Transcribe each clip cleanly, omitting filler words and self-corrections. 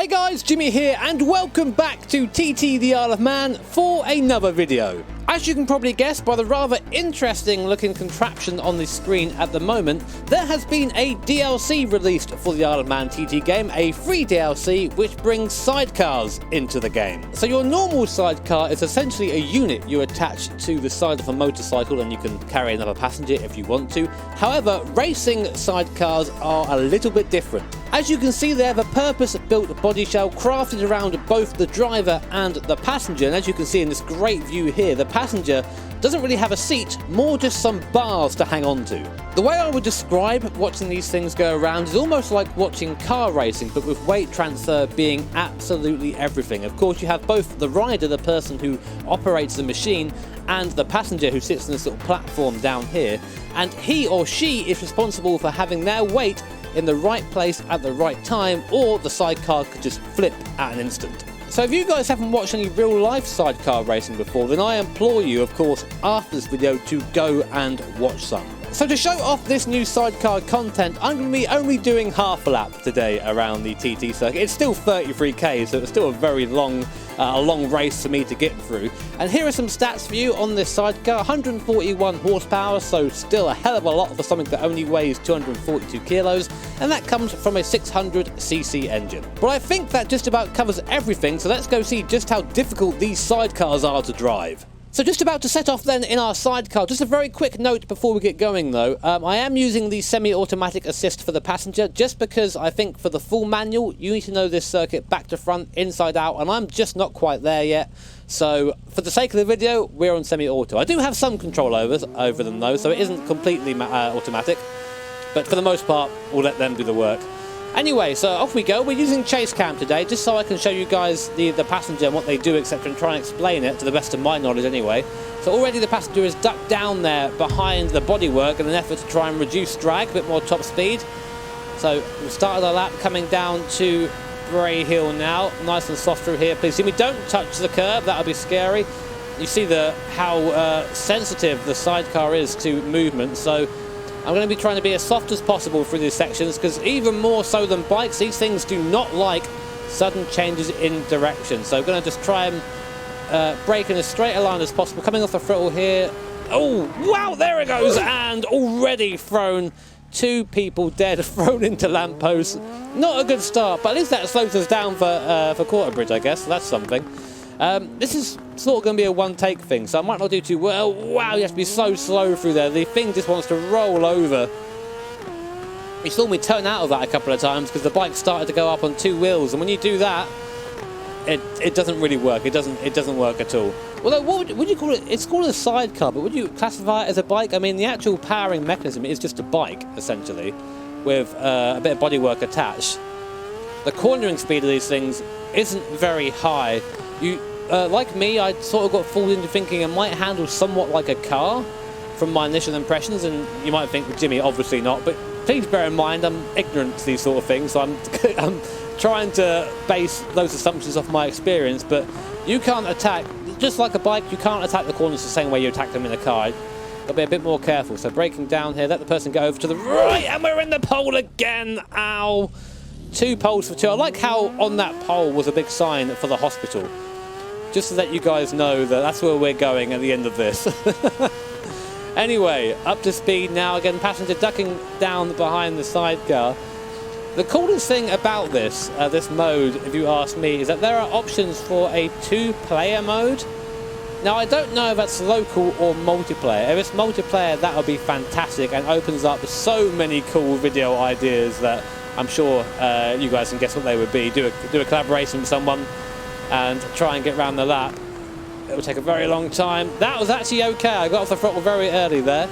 Hey guys, Jimmy here and welcome back to TT the Isle of Man for another video. As you can probably guess by the rather interesting looking contraption on the screen at the moment, there has been a DLC released for the Isle of Man TT game, a free DLC which brings sidecars into the game. So your normal sidecar is essentially a unit you attach to the side of a motorcycle and you can carry another passenger if you want to. However, racing sidecars are a little bit different. As you can see they have a purpose-built body shell crafted around both the driver and the passenger, and as you can see in this great view here, the passenger doesn't really have a seat, more just some bars to hang on to. The way I would describe watching these things go around is almost like watching car racing, but with weight transfer being absolutely everything. Of course, you have both the rider, the person who operates the machine, and the passenger who sits on this little platform down here, and he or she is responsible for having their weight in the right place at the right time, or the sidecar could just flip at an instant. So if you guys haven't watched any real life sidecar racing before, then I implore you, of course, after this video to go and watch some. So to show off this new sidecar content, I'm going to be only doing half a lap today around the TT circuit. It's still 33k, so it's still a very long race for me to get through. And here are some stats for you on this sidecar. 141 horsepower, so still a hell of a lot for something that only weighs 242 kilos, and that comes from a 600cc engine. Well, I think that just about covers everything, so let's go see just how difficult these sidecars are to drive. So just about to set off then in our sidecar. Just a very quick note before we get going though. I am using the semi-automatic assist for the passenger just because I think for the full manual you need to know this circuit back to front, inside out, and I'm just not quite there yet. So for the sake of the video, we're on semi-auto. I do have some control over them though, so it isn't completely automatic. But for the most part, we'll let them do the work. Anyway, so off we go. We're using chase cam today, just so I can show you guys the passenger and what they do, etc., and try and explain it to the best of my knowledge anyway. So already the passenger is ducked down there behind the bodywork in an effort to try and reduce drag, a bit more top speed. So we've started our lap coming down to Bray Hill now. Nice and soft through here. Please see me, don't touch the curb, that'll be scary. You see how sensitive the sidecar is to movement, so I'm going to be trying to be as soft as possible through these sections, because even more so than bikes, these things do not like sudden changes in direction. So I'm going to just try and brake in as straight a line as possible. Coming off the throttle here. Oh, wow, there it goes. And already thrown two people dead, thrown into lampposts. Not a good start, but at least that slows us down for Quarter Bridge, I guess. So that's something. This is sort of going to be a one-take thing, so I might not do too well. Wow, you have to be so slow through there. The thing just wants to roll over. You saw me turn out of that a couple of times because the bike started to go up on two wheels, and when you do that, it doesn't really work. It doesn't work at all. Although, what would you call it? It's called a sidecar, but would you classify it as a bike? I mean, the actual powering mechanism is just a bike, essentially, with a bit of bodywork attached. The cornering speed of these things isn't very high. Like me, I sort of got fooled into thinking it might handle somewhat like a car from my initial impressions, and you might think, well, Jimmy, obviously not, but please bear in mind I'm ignorant to these sort of things, so I'm trying to base those assumptions off my experience. But you can't attack, just like a bike, you can't attack the corners the same way you attack them in a car. Gotta be a bit more careful. So braking down here, let the person go over to the right, and we're in the pole again. Ow! 2 poles for 2. I like how on that pole was a big sign for the hospital, just so that you guys know that that's where we're going at the end of this. Anyway, up to speed now. Again, passenger ducking down behind the sidecar. The coolest thing about this mode, if you ask me, is that there are options for a 2-player mode. Now, I don't know if that's local or multiplayer. If it's multiplayer, that would be fantastic and opens up so many cool video ideas that I'm sure you guys can guess what they would be. Do a collaboration with someone and try and get around the lap. It will take a very long time. That was actually okay. I got off the throttle very early there.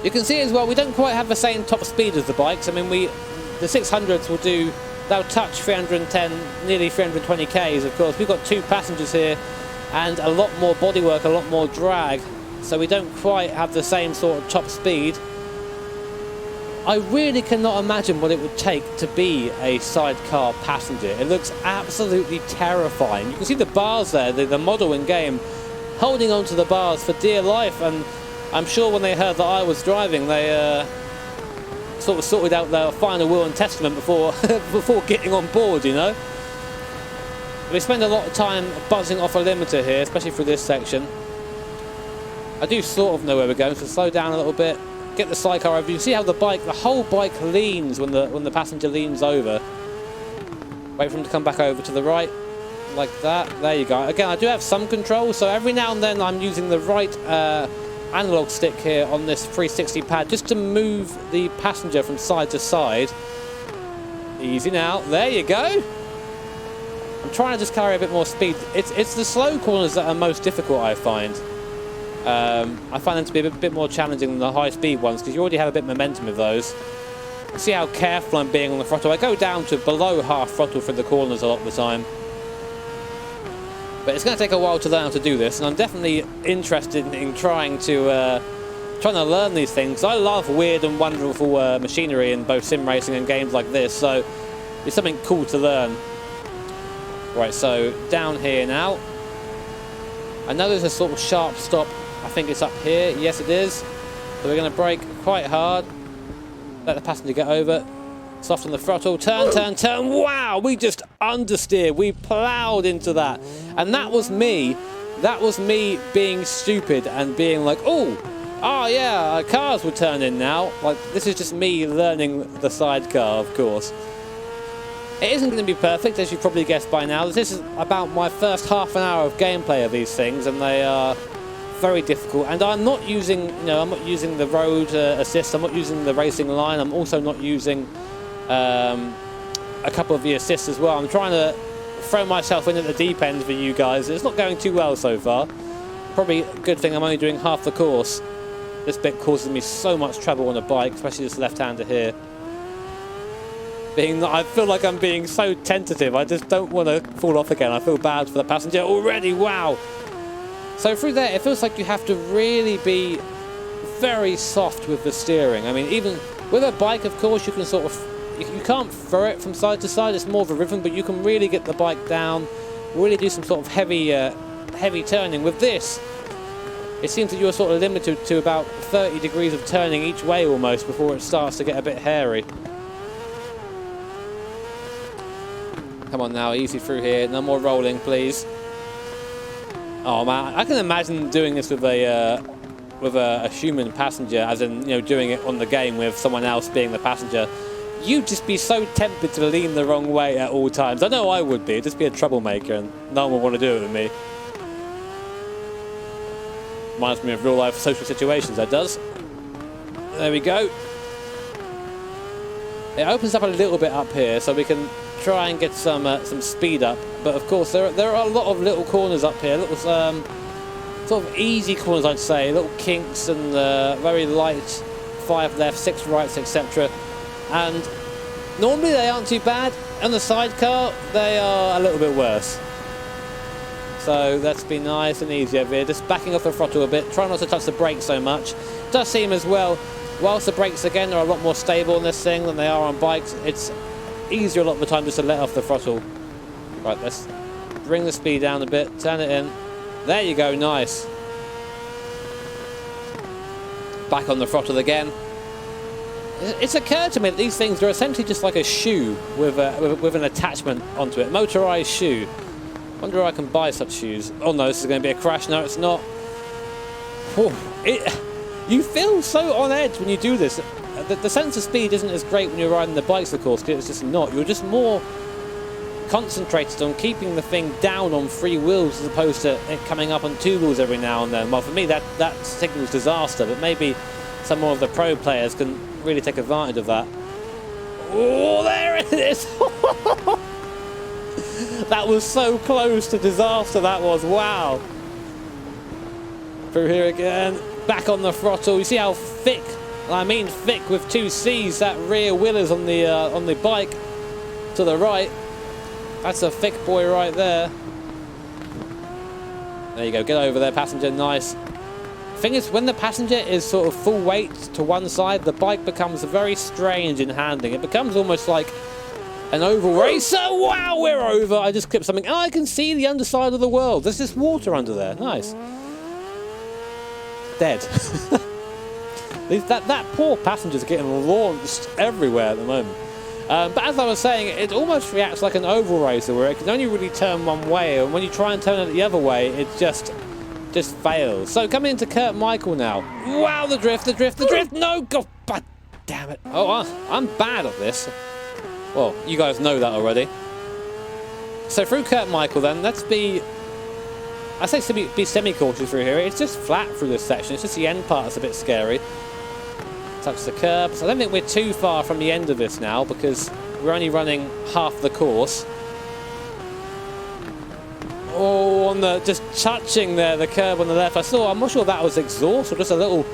You can see as well, we don't quite have the same top speed as the bikes. I mean, the 600s they'll touch 310, nearly 320 Ks, of course. We've got 2 passengers here and a lot more bodywork, a lot more drag. So we don't quite have the same sort of top speed. I really cannot imagine what it would take to be a sidecar passenger. It looks absolutely terrifying. You can see the bars there, the model in game, holding onto the bars for dear life, and I'm sure when they heard that I was driving, they sort of sorted out their final will and testament before before getting on board, you know. We spend a lot of time buzzing off a limiter here, especially through this section. I do sort of know where we're going, so slow down a little bit. Get the sidecar over. You can see how the whole bike leans when the passenger leans over. Wait for him to come back over to the right, like that. There you go. Again, I do have some control, so every now and then I'm using the right analog stick here on this 360 pad just to move the passenger from side to side. Easy now. There you go. I'm trying to just carry a bit more speed. It's the slow corners that are most difficult, I find. I find them to be a bit more challenging than the high speed ones because you already have a bit of momentum with those. See how careful I'm being on the throttle. I go down to below half throttle for the corners a lot of the time. But it's going to take a while to learn how to do this, and I'm definitely interested in trying to learn these things. I love weird and wonderful machinery in both sim racing and games like this, so it's something cool to learn. Right, so down here now. I know there's a sort of sharp stop. I think it's up here. Yes, it is. So we're going to brake quite hard. Let the passenger get over. Soften the throttle. Turn, turn, turn. Wow, we just understeered. We ploughed into that. And that was me. That was me being stupid and being like, oh yeah, cars will turn in now. Like, this is just me learning the sidecar, of course. It isn't going to be perfect, as you probably guessed by now. This is about my first half an hour of gameplay of these things, and they are very difficult. And I'm not using, I'm not using the road assist. I'm not using the racing line. I'm also not using a couple of the assists as well. I'm trying to throw myself in at the deep end for you guys. It's not going too well so far. Probably a good thing I'm only doing half the course. This bit causes me so much trouble on a bike, especially this left-hander here. I feel like I'm being so tentative. I just don't want to fall off again. I feel bad for the passenger already. Wow. So through there, it feels like you have to really be very soft with the steering. I mean, even with a bike, of course, you can sort of... You can't throw it from side to side. It's more of a rhythm, but you can really get the bike down, really do some sort of heavy turning. With this, it seems that you're sort of limited to about 30 degrees of turning each way almost before it starts to get a bit hairy. Come on now, easy through here. No more rolling, please. Oh man, I can imagine doing this with a human passenger, as in, doing it on the game with someone else being the passenger. You'd just be so tempted to lean the wrong way at all times. I know I would be. It'd just be a troublemaker, and no one would want to do it with me. Reminds me of real life social situations, that does. There we go. It opens up a little bit up here, so we can try and get some speed up, but of course there are a lot of little corners up here, little sort of easy corners, I'd say, little kinks and very light 5 left, 6 rights, etc. And normally they aren't too bad. On the sidecar, they are a little bit worse. So let's be nice and easy over here, just backing off the throttle a bit, try not to touch the brakes so much. It does seem as well, whilst the brakes again are a lot more stable on this thing than they are on bikes, it's easier a lot of the time just to let off the throttle. Right, let's bring the speed down a bit, turn it in. There you go, nice. Back on the throttle again. It's occurred to me that these things are essentially just like a shoe with an attachment onto it, motorized shoe. Wonder if I can buy such shoes. Oh no, this is going to be a crash. No, it's not. You feel so on edge when you do this. The sense of speed isn't as great when you're riding the bikes, of course, because it's just not. You're just more concentrated on keeping the thing down on 3 wheels as opposed to it coming up on 2 wheels every now and then. Well, for me, that signals disaster, but maybe some more of the pro players can really take advantage of that. Oh, there it is! That was so close to disaster, that was. Wow. Through here again. Back on the throttle. You see how thick, I mean thick with 2 C's, that rear wheel is on the bike to the right. That's a thick boy right there. There you go, get over there, passenger, nice. Thing is, when the passenger is sort of full weight to one side, the bike becomes very strange in handling. It becomes almost like an oval racer. Wow, we're over. I just clipped something. Oh, I can see the underside of the world. There's just water under there. Nice. Dead. That poor passenger's getting launched everywhere at the moment. But as I was saying, it almost reacts like an oval racer where it can only really turn one way, and when you try and turn it the other way, it just fails. So coming into Kurt Michael now. Wow, the drift! No, God damn it. Oh, I'm bad at this. Well, you guys know that already. So through Kurt Michael then, let's be semi-cautious through here. It's just flat through this section. It's just the end part that's a bit scary. Touch the curbs. I don't think we're too far from the end of this now because we're only running half the course. Oh, just touching there, the curb on the left. I'm not sure if that was exhaust or just a little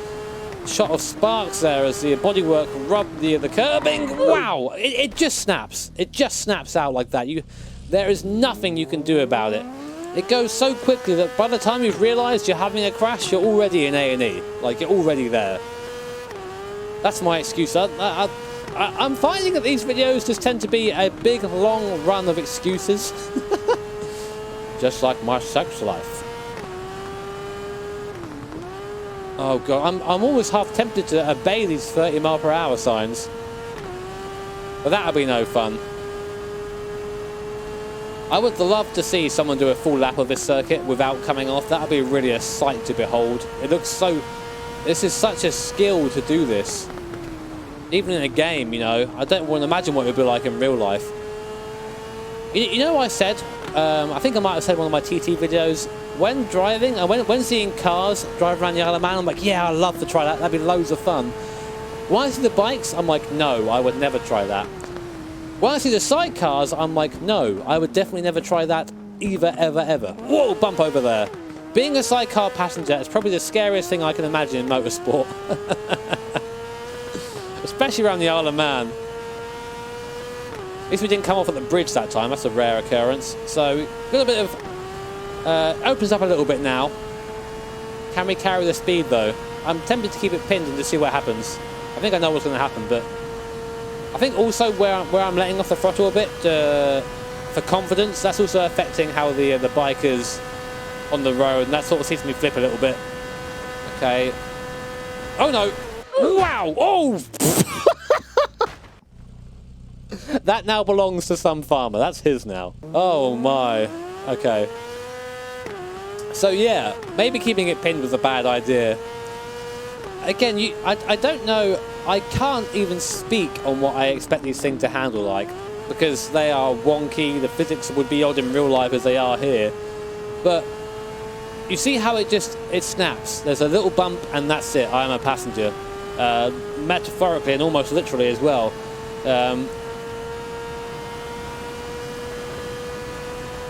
shot of sparks there as the bodywork rubbed the curbing. Wow, it just snaps. It just snaps out like that. There is nothing you can do about it. It goes so quickly that by the time you've realised you're having a crash, you're already in A&E. Like, you're already there. That's my excuse. I'm finding that these videos just tend to be a big, long run of excuses. Just like my sex life. Oh God, I'm almost half tempted to obey these 30 mph signs. But that'll be no fun. I would love to see someone do a full lap of this circuit without coming off. That'll be really a sight to behold. It looks so... This is such a skill to do this. Even in a game, you know. I don't want to imagine what it would be like in real life. You know what I said? I think I might have said in one of my TT videos. When driving, and when seeing cars drive around the Isle of Man, I'm like, yeah, I'd love to try that. That'd be loads of fun. When I see the bikes, I'm like, no, I would never try that. When I see the sidecars, I'm like, no, I would definitely never try that either, ever. Whoa, bump over there. Being a sidecar passenger is probably the scariest thing I can imagine in motorsport. Especially around the Isle of Man. At least we didn't come off at the bridge that time. That's a rare occurrence. So, got a bit of... opens up a little bit now. Can we carry the speed, though? I'm tempted to keep it pinned and to see what happens. I think I know what's going to happen, but... I think also where I'm letting off the throttle a bit for confidence, that's also affecting how the bike is on the road, and that sort of sees me flip a little bit. Okay. Oh, no. Wow. Oh! That now belongs to some farmer. That's his now. Oh my. Okay. So yeah, maybe keeping it pinned was a bad idea. Again, I don't know. I can't even speak on what I expect these things to handle like, because they are wonky. The physics would be odd in real life as they are here. But you see how it snaps. There's a little bump and that's it. I am a passenger. Metaphorically and almost literally as well.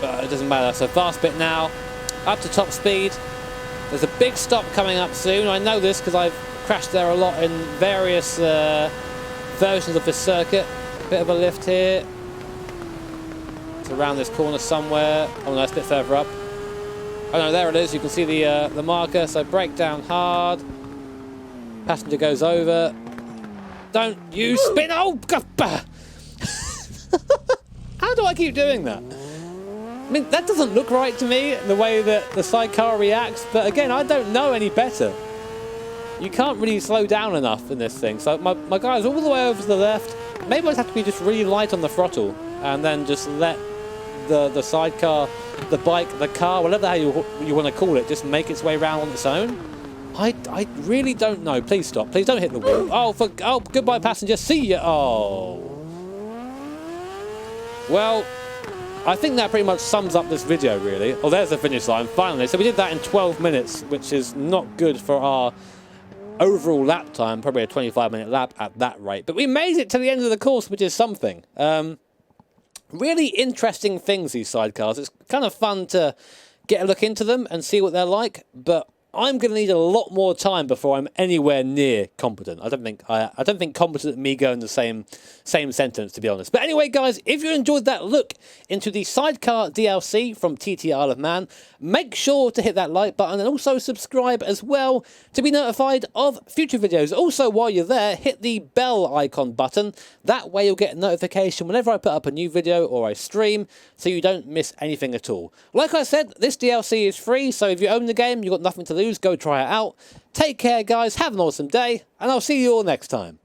But it doesn't matter. So fast bit now, up to top speed. There's a big stop coming up soon. I know this because I've crashed there a lot in various versions of this circuit. Bit of a lift here. It's around this corner somewhere. Oh no, it's a bit further up. Oh no, there it is. You can see the marker. So brake down hard. Passenger goes over. Don't you spin! Oh, God. How do I keep doing that? I mean, that doesn't look right to me, the way that the sidecar reacts, but again, I don't know any better. You can't really slow down enough in this thing. So my guy's all the way over to the left. Maybe I just have to be just really light on the throttle and then just let the sidecar, the bike, the car, whatever the hell you want to call it, just make its way around on its own. I really don't know. Please stop. Please don't hit the wall. Oh, goodbye, passenger. See ya. Oh. Well, I think that pretty much sums up this video, really. Oh, there's the finish line, finally. So we did that in 12 minutes, which is not good for our overall lap time, probably a 25-minute lap at that rate. But we made it to the end of the course, which is something. Really interesting things, these sidecars. It's kind of fun to get a look into them and see what they're like, but I'm going to need a lot more time before I'm anywhere near competent. I don't think competent and me go in the same sentence, to be honest. But anyway, guys, if you enjoyed that look into the Sidecar DLC from TT Isle of Man, make sure to hit that like button and also subscribe as well to be notified of future videos. Also, while you're there, hit the bell icon button. That way you'll get a notification whenever I put up a new video or I stream, so you don't miss anything at all. Like I said, this DLC is free, so if you own the game, you've got nothing to lose, go try it out. Take care, guys, have an awesome day, and I'll see you all next time.